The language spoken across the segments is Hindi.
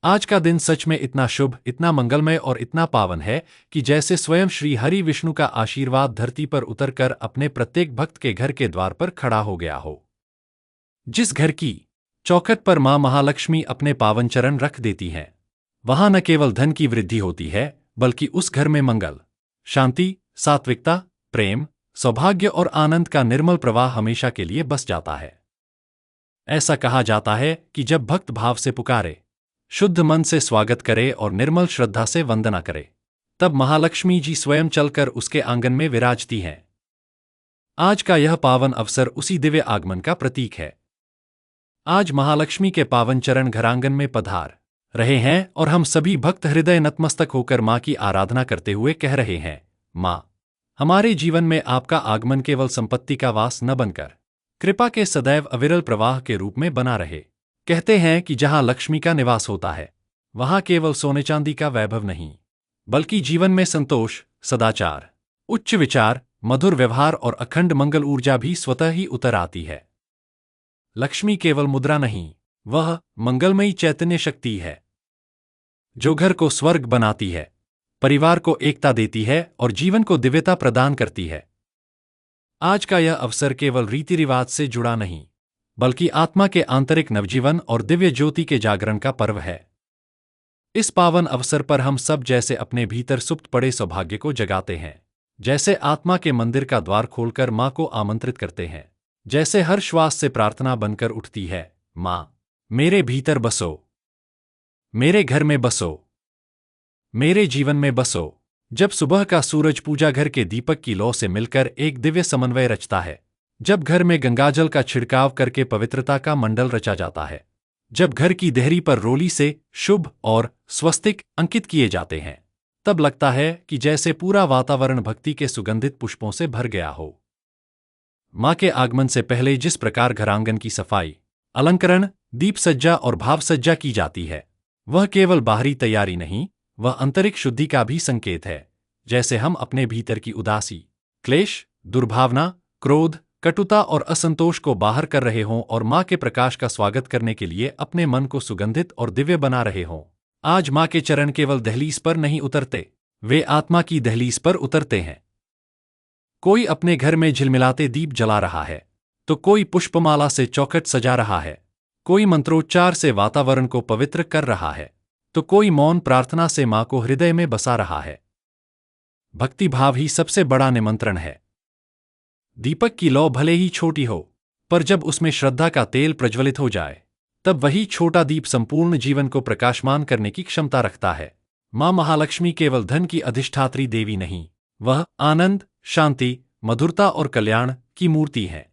आज का दिन सच में इतना शुभ, इतना मंगलमय और इतना पावन है कि जैसे स्वयं श्री हरि विष्णु का आशीर्वाद धरती पर उतरकर अपने प्रत्येक भक्त के घर के द्वार पर खड़ा हो गया हो। जिस घर की चौखट पर मां महालक्ष्मी अपने पावन चरण रख देती हैं, वहां न केवल धन की वृद्धि होती है, बल्कि उस घर में मंगल, शांति, सात्विकता, प्रेम, सौभाग्य और आनंद का निर्मल प्रवाह हमेशा के लिए बस जाता है। ऐसा कहा जाता है कि जब भक्त भाव से पुकारे, शुद्ध मन से स्वागत करे और निर्मल श्रद्धा से वंदना करे, तब महालक्ष्मी जी स्वयं चलकर उसके आंगन में विराजती हैं। आज का यह पावन अवसर उसी दिव्य आगमन का प्रतीक है। आज महालक्ष्मी के पावन चरण घरांगन में पधार रहे हैं और हम सभी भक्त हृदय नतमस्तक होकर मां की आराधना करते हुए कह रहे हैं, मां, हमारे जीवन में आपका आगमन केवल संपत्ति का वास न बनकर कृपा के सदैव अविरल प्रवाह के रूप में बना रहे। कहते हैं कि जहां लक्ष्मी का निवास होता है, वहां केवल सोने चांदी का वैभव नहीं, बल्कि जीवन में संतोष, सदाचार, उच्च विचार, मधुर व्यवहार और अखंड मंगल ऊर्जा भी स्वतः ही उतर आती है। लक्ष्मी केवल मुद्रा नहीं, वह मंगलमयी चैतन्य शक्ति है, जो घर को स्वर्ग बनाती है, परिवार को एकता देती है और जीवन को दिव्यता प्रदान करती है। आज का यह अवसर केवल रीति रिवाज से जुड़ा नहीं, बल्कि आत्मा के आंतरिक नवजीवन और दिव्य ज्योति के जागरण का पर्व है। इस पावन अवसर पर हम सब जैसे अपने भीतर सुप्त पड़े सौभाग्य को जगाते हैं, जैसे आत्मा के मंदिर का द्वार खोलकर मां को आमंत्रित करते हैं, जैसे हर श्वास से प्रार्थना बनकर उठती है, मां, मेरे भीतर बसो, मेरे घर में बसो, मेरे जीवन में बसो। जब सुबह का सूरज पूजा घर के दीपक की लौ से मिलकर एक दिव्य समन्वय रचता है, जब घर में गंगाजल का छिड़काव करके पवित्रता का मंडल रचा जाता है, जब घर की देहरी पर रोली से शुभ और स्वस्तिक अंकित किए जाते हैं, तब लगता है कि जैसे पूरा वातावरण भक्ति के सुगंधित पुष्पों से भर गया हो। मां के आगमन से पहले जिस प्रकार घरांगन की सफाई, अलंकरण, दीप सज्जा और भाव सज्जा की जाती है, वह केवल बाहरी तैयारी नहीं, वह आंतरिक शुद्धि का भी संकेत है। जैसे हम अपने भीतर की उदासी, क्लेश, दुर्भावना, क्रोध, कटुता और असंतोष को बाहर कर रहे हों और मां के प्रकाश का स्वागत करने के लिए अपने मन को सुगंधित और दिव्य बना रहे हों। आज मां के चरण केवल दहलीज पर नहीं उतरते, वे आत्मा की दहलीज पर उतरते हैं। कोई अपने घर में झिलमिलाते दीप जला रहा है, तो कोई पुष्पमाला से चौखट सजा रहा है, कोई मंत्रोच्चार से वातावरण को पवित्र कर रहा है, तो कोई मौन प्रार्थना से मां को हृदय में बसा रहा है। भक्ति भाव ही सबसे बड़ा निमंत्रण है। दीपक की लौ भले ही छोटी हो, पर जब उसमें श्रद्धा का तेल प्रज्वलित हो जाए, तब वही छोटा दीप संपूर्ण जीवन को प्रकाशमान करने की क्षमता रखता है। मां महालक्ष्मी केवल धन की अधिष्ठात्री देवी नहीं, वह आनंद, शांति, मधुरता और कल्याण की मूर्ति है।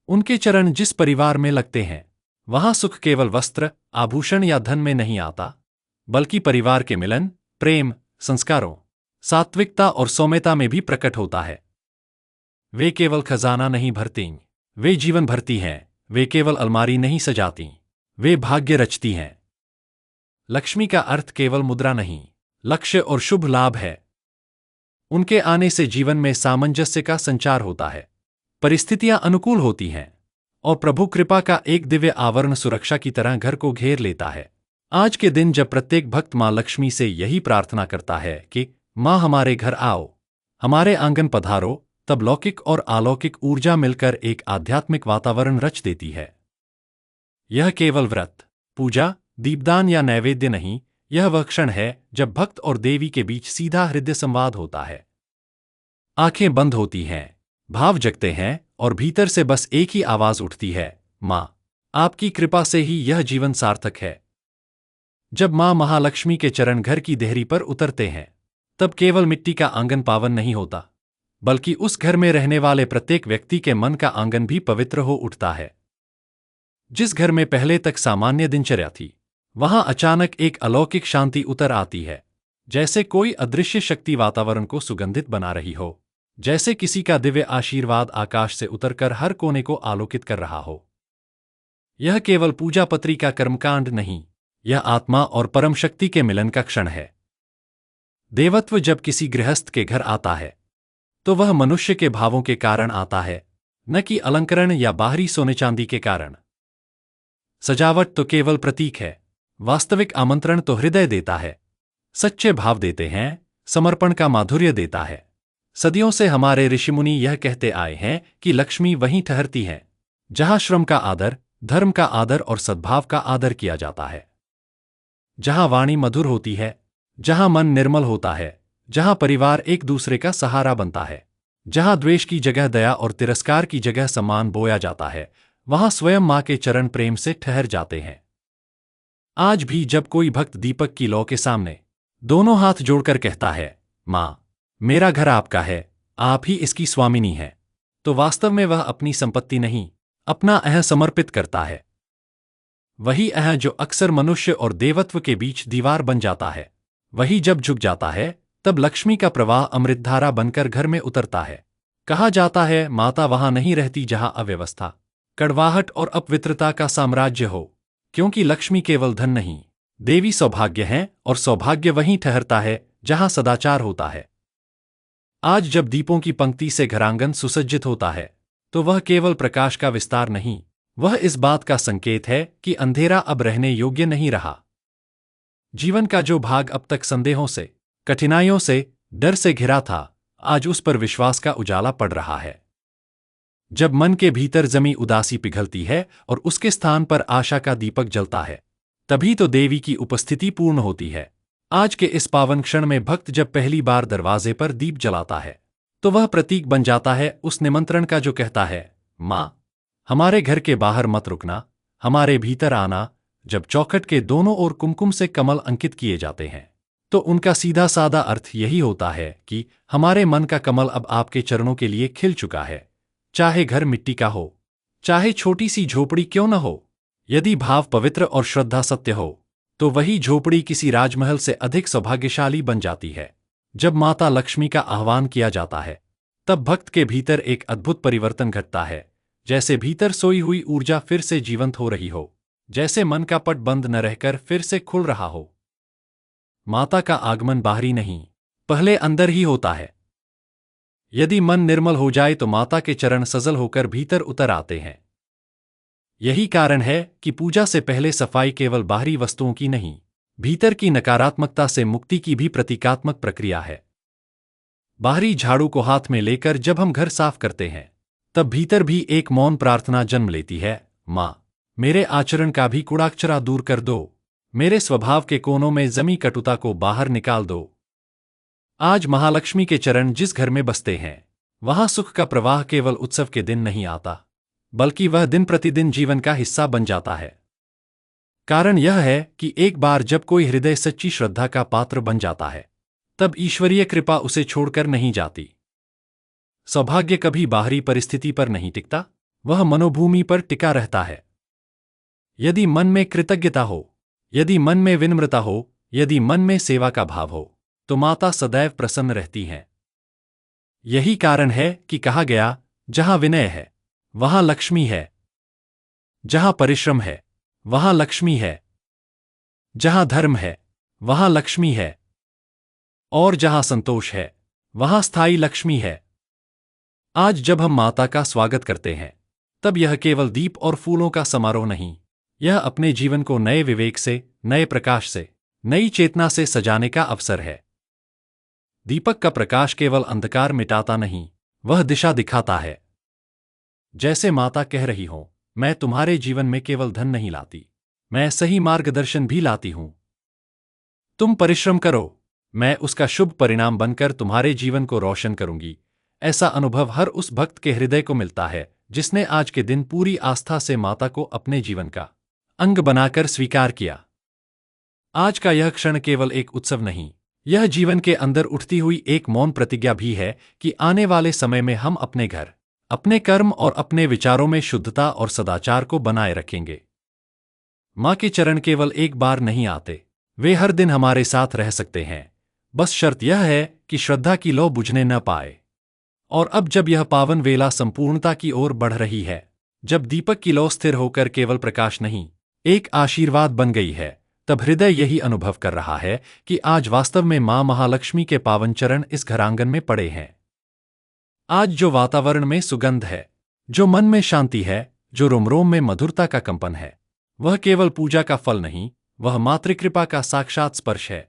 उनके चरण जिस परिवार में लगते हैं, वहां सुख केवल वस्त्र, आभूषण या धन में नहीं आता, बल्कि परिवार के मिलन, प्रेम, संस्कारों, सात्विकता और सौम्यता में भी प्रकट होता है। वे केवल खजाना नहीं भरतीं, वे जीवन भरती हैं। वे केवल अलमारी नहीं सजातीं, वे भाग्य रचती हैं। लक्ष्मी का अर्थ केवल मुद्रा नहीं, लक्ष्य और शुभ लाभ है। उनके आने से जीवन में सामंजस्य का संचार होता है, परिस्थितियां अनुकूल होती हैं और प्रभु कृपा का एक दिव्य आवरण सुरक्षा की तरह घर को घेर लेता है। आज के दिन जब प्रत्येक भक्त मां लक्ष्मी से यही प्रार्थना करता है कि मां हमारे घर आओ, हमारे आंगन पधारो, तब लौकिक और अलौकिक ऊर्जा मिलकर एक आध्यात्मिक वातावरण रच देती है। यह केवल व्रत, पूजा, दीपदान या नैवेद्य नहीं, यह वह क्षण है जब भक्त और देवी के बीच सीधा हृदय संवाद होता है। आंखें बंद होती हैं, भाव जगते हैं और भीतर से बस एक ही आवाज उठती है, मां, आपकी कृपा से ही यह जीवन सार्थक है। जब मां महालक्ष्मी के चरण घर की देहरी पर उतरते हैं, तब केवल मिट्टी का आंगन पावन नहीं होता, बल्कि उस घर में रहने वाले प्रत्येक व्यक्ति के मन का आंगन भी पवित्र हो उठता है। जिस घर में पहले तक सामान्य दिनचर्या थी, वहां अचानक एक अलौकिक शांति उतर आती है, जैसे कोई अदृश्य शक्ति वातावरण को सुगंधित बना रही हो, जैसे किसी का दिव्य आशीर्वाद आकाश से उतरकर हर कोने को आलोकित कर रहा हो। यह केवल पूजा पत्री का कर्मकांड नहीं, यह आत्मा और परम शक्ति के मिलन का क्षण है। देवत्व जब किसी गृहस्थ के घर आता है, तो वह मनुष्य के भावों के कारण आता है, न कि अलंकरण या बाहरी सोने चांदी के कारण। सजावट तो केवल प्रतीक है, वास्तविक आमंत्रण तो हृदय देता है, सच्चे भाव देते हैं, समर्पण का माधुर्य देता है। सदियों से हमारे ऋषिमुनि यह कहते आए हैं कि लक्ष्मी वहीं ठहरती है जहां श्रम का आदर, धर्म का आदर और सद्भाव का आदर किया जाता है। जहां वाणी मधुर होती है, जहां मन निर्मल होता है, जहां परिवार एक दूसरे का सहारा बनता है, जहां द्वेष की जगह दया और तिरस्कार की जगह सम्मान बोया जाता है, वहां स्वयं मां के चरण प्रेम से ठहर जाते हैं। आज भी जब कोई भक्त दीपक की लौ के सामने दोनों हाथ जोड़कर कहता है, मां, मेरा घर आपका है, आप ही इसकी स्वामिनी है, तो वास्तव में वह अपनी संपत्ति नहीं, अपना अह समर्पित करता है। वही अह जो अक्सर मनुष्य और देवत्व के बीच दीवार बन जाता है, वही जब झुक जाता है तब लक्ष्मी का प्रवाह अमृतधारा बनकर घर में उतरता है। कहा जाता है, माता वहां नहीं रहती जहां अव्यवस्था, कड़वाहट और अपवित्रता का साम्राज्य हो, क्योंकि लक्ष्मी केवल धन नहीं, देवी सौभाग्य है, और सौभाग्य वहीं ठहरता है जहां सदाचार होता है। आज जब दीपों की पंक्ति से घरांगन सुसज्जित होता है, तो वह केवल प्रकाश का विस्तार नहीं, वह इस बात का संकेत है कि अंधेरा अब रहने योग्य नहीं रहा। जीवन का जो भाग अब तक संदेहों से, कठिनाइयों से, डर से घिरा था, आज उस पर विश्वास का उजाला पड़ रहा है। जब मन के भीतर जमी उदासी पिघलती है और उसके स्थान पर आशा का दीपक जलता है, तभी तो देवी की उपस्थिति पूर्ण होती है। आज के इस पावन क्षण में भक्त जब पहली बार दरवाजे पर दीप जलाता है, तो वह प्रतीक बन जाता है उस निमंत्रण का जो कहता है, मां, हमारे घर के बाहर मत रुकना, हमारे भीतर आना। जब चौखट के दोनों ओर कुमकुम से कमल अंकित किए जाते हैं, तो उनका सीधा सादा अर्थ यही होता है कि हमारे मन का कमल अब आपके चरणों के लिए खिल चुका है। चाहे घर मिट्टी का हो, चाहे छोटी सी झोपड़ी क्यों न हो, यदि भाव पवित्र और श्रद्धा सत्य हो, तो वही झोपड़ी किसी राजमहल से अधिक सौभाग्यशाली बन जाती है। जब माता लक्ष्मी का आह्वान किया जाता है, तब भक्त के भीतर एक अद्भुत परिवर्तन घटता है, जैसे भीतर सोई हुई ऊर्जा फिर से जीवंत हो रही हो, जैसे मन का पट बंद न रहकर फिर से खुल रहा हो। माता का आगमन बाहरी नहीं, पहले अंदर ही होता है। यदि मन निर्मल हो जाए तो माता के चरण सजल होकर भीतर उतर आते हैं। यही कारण है कि पूजा से पहले सफाई केवल बाहरी वस्तुओं की नहीं, भीतर की नकारात्मकता से मुक्ति की भी प्रतीकात्मक प्रक्रिया है। बाहरी झाड़ू को हाथ में लेकर जब हम घर साफ करते हैं, तब भीतर भी एक मौन प्रार्थना जन्म लेती है, मां, मेरे आचरण का भी कूड़ाकचरा दूर कर दो, मेरे स्वभाव के कोनों में जमी कटुता को बाहर निकाल दो। आज महालक्ष्मी के चरण जिस घर में बसते हैं, वहां सुख का प्रवाह केवल उत्सव के दिन नहीं आता, बल्कि वह दिन प्रतिदिन जीवन का हिस्सा बन जाता है। कारण यह है कि एक बार जब कोई हृदय सच्ची श्रद्धा का पात्र बन जाता है, तब ईश्वरीय कृपा उसे छोड़कर नहीं जाती। सौभाग्य कभी बाहरी परिस्थिति पर नहीं टिकता, वह मनोभूमि पर टिका रहता है। यदि मन में कृतज्ञता हो, यदि मन में विनम्रता हो, यदि मन में सेवा का भाव हो, तो माता सदैव प्रसन्न रहती हैं। यही कारण है कि कहा गया, जहां विनय है वहां लक्ष्मी है, जहां परिश्रम है वहां लक्ष्मी है, जहां धर्म है वहां लक्ष्मी है, और जहां संतोष है वहां स्थायी लक्ष्मी है। आज जब हम माता का स्वागत करते हैं, तब यह केवल दीप और फूलों का समारोह नहीं, यह अपने जीवन को नए विवेक से, नए प्रकाश से, नई चेतना से सजाने का अवसर है। दीपक का प्रकाश केवल अंधकार मिटाता नहीं, वह दिशा दिखाता है। जैसे माता कह रही हो, मैं तुम्हारे जीवन में केवल धन नहीं लाती, मैं सही मार्गदर्शन भी लाती हूं। तुम परिश्रम करो, मैं उसका शुभ परिणाम बनकर तुम्हारे जीवन को रोशन करूंगी। ऐसा अनुभव हर उस भक्त के हृदय को मिलता है जिसने आज के दिन पूरी आस्था से माता को अपने जीवन का अंग बनाकर स्वीकार किया। आज का यह क्षण केवल एक उत्सव नहीं, यह जीवन के अंदर उठती हुई एक मौन प्रतिज्ञा भी है कि आने वाले समय में हम अपने घर, अपने कर्म और अपने विचारों में शुद्धता और सदाचार को बनाए रखेंगे। मां के चरण केवल एक बार नहीं आते, वे हर दिन हमारे साथ रह सकते हैं। बस शर्त यह है कि श्रद्धा की लौ बुझने न पाए। और अब जब यह पावन वेला संपूर्णता की ओर बढ़ रही है, जब दीपक की लौ स्थिर होकर केवल प्रकाश नहीं, एक आशीर्वाद बन गई है, तब हृदय यही अनुभव कर रहा है कि आज वास्तव में मां महालक्ष्मी के पावन चरण इस घरांगन में पड़े हैं। आज जो वातावरण में सुगंध है, जो मन में शांति है, जो रोम रोम में मधुरता का कंपन है, वह केवल पूजा का फल नहीं, वह मातृकृपा का साक्षात स्पर्श है।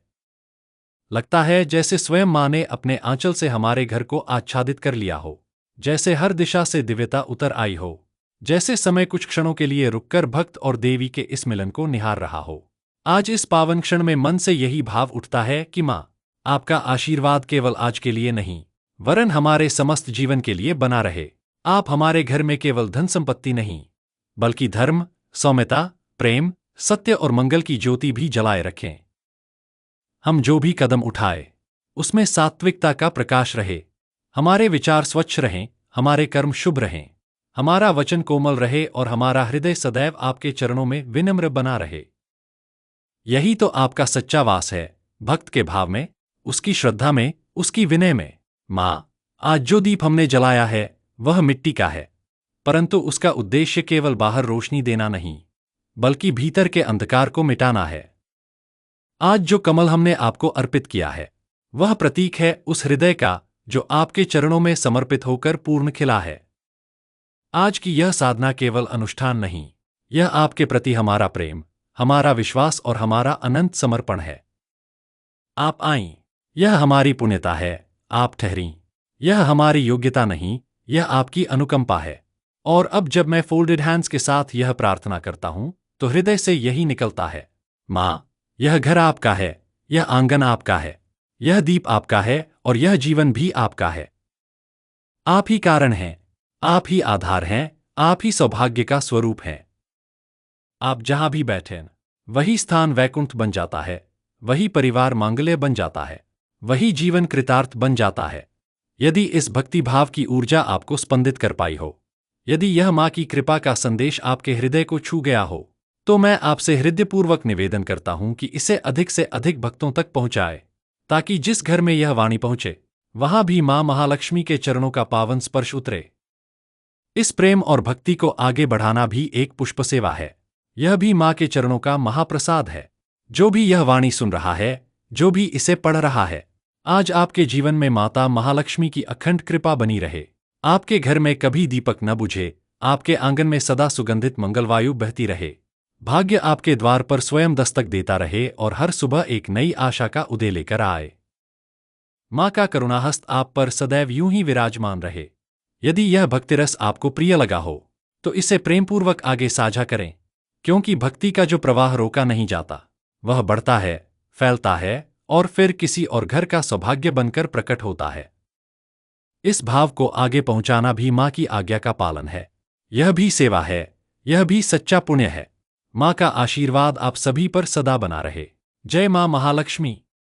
लगता है जैसे स्वयं माँ ने अपने आंचल से हमारे घर को आच्छादित कर लिया हो, जैसे हर दिशा से दिव्यता उतर आई हो, जैसे समय कुछ क्षणों के लिए रुककर भक्त और देवी के इस मिलन को निहार रहा हो। आज इस पावन क्षण में मन से यही भाव उठता है कि माँ, आपका आशीर्वाद केवल आज के लिए नहीं, वरन हमारे समस्त जीवन के लिए बना रहे। आप हमारे घर में केवल धन संपत्ति नहीं, बल्कि धर्म, सौम्यता, प्रेम, सत्य और मंगल की ज्योति भी जलाए रखें। हम जो भी कदम उठाए, उसमें सात्विकता का प्रकाश रहे, हमारे विचार स्वच्छ रहें, हमारे कर्म शुभ रहें, हमारा वचन कोमल रहे और हमारा हृदय सदैव आपके चरणों में विनम्र बना रहे। यही तो आपका सच्चा वास है, भक्त के भाव में, उसकी श्रद्धा में, उसकी विनय में। माँ, आज जो दीप हमने जलाया है वह मिट्टी का है, परंतु उसका उद्देश्य केवल बाहर रोशनी देना नहीं, बल्कि भीतर के अंधकार को मिटाना है। आज जो कमल हमने आपको अर्पित किया है वह प्रतीक है उस हृदय का जो आपके चरणों में समर्पित होकर पूर्ण खिला है। आज की यह साधना केवल अनुष्ठान नहीं, यह आपके प्रति हमारा प्रेम, हमारा विश्वास और हमारा अनंत समर्पण है। आप आईं, यह हमारी पुण्यता है, आप ठहरीं, यह हमारी योग्यता नहीं, यह आपकी अनुकंपा है। और अब जब मैं फोल्डेड हैंड्स के साथ यह प्रार्थना करता हूं तो हृदय से यही निकलता है, माँ, यह घर आपका है, यह आंगन आपका है, यह दीप आपका है और यह जीवन भी आपका है। आप ही कारण हैं, आप ही आधार हैं, आप ही सौभाग्य का स्वरूप हैं। आप जहां भी बैठें, वही स्थान वैकुंठ बन जाता है, वही परिवार मांगल्य बन जाता है, वही जीवन कृतार्थ बन जाता है। यदि इस भक्ति भाव की ऊर्जा आपको स्पंदित कर पाई हो, यदि यह माँ की कृपा का संदेश आपके हृदय को छू गया हो, तो मैं आपसे हृदयपूर्वक निवेदन करता हूं कि इसे अधिक से अधिक भक्तों तक पहुंचाए, ताकि जिस घर में यह वाणी पहुंचे वहां भी मां महालक्ष्मी के चरणों का पावन स्पर्श उतरे। इस प्रेम और भक्ति को आगे बढ़ाना भी एक पुष्प सेवा है, यह भी मां के चरणों का महाप्रसाद है। जो भी यह वाणी सुन रहा है, जो भी इसे पढ़ रहा है, आज आपके जीवन में माता महालक्ष्मी की अखंड कृपा बनी रहे। आपके घर में कभी दीपक न बुझे, आपके आंगन में सदा सुगंधित मंगलवायु बहती रहे, भाग्य आपके द्वार पर स्वयं दस्तक देता रहे और हर सुबह एक नई आशा का उदय लेकर आए। माँ का करुणाहस्त आप पर सदैव यूं ही विराजमान रहे। यदि यह भक्तिरस आपको प्रिय लगा हो तो इसे प्रेमपूर्वक आगे साझा करें, क्योंकि भक्ति का जो प्रवाह रोका नहीं जाता, वह बढ़ता है, फैलता है और फिर किसी और घर का सौभाग्य बनकर प्रकट होता है। इस भाव को आगे पहुंचाना भी माँ की आज्ञा का पालन है, यह भी सेवा है, यह भी सच्चा पुण्य है। माँ का आशीर्वाद आप सभी पर सदा बना रहे। जय माँ महालक्ष्मी।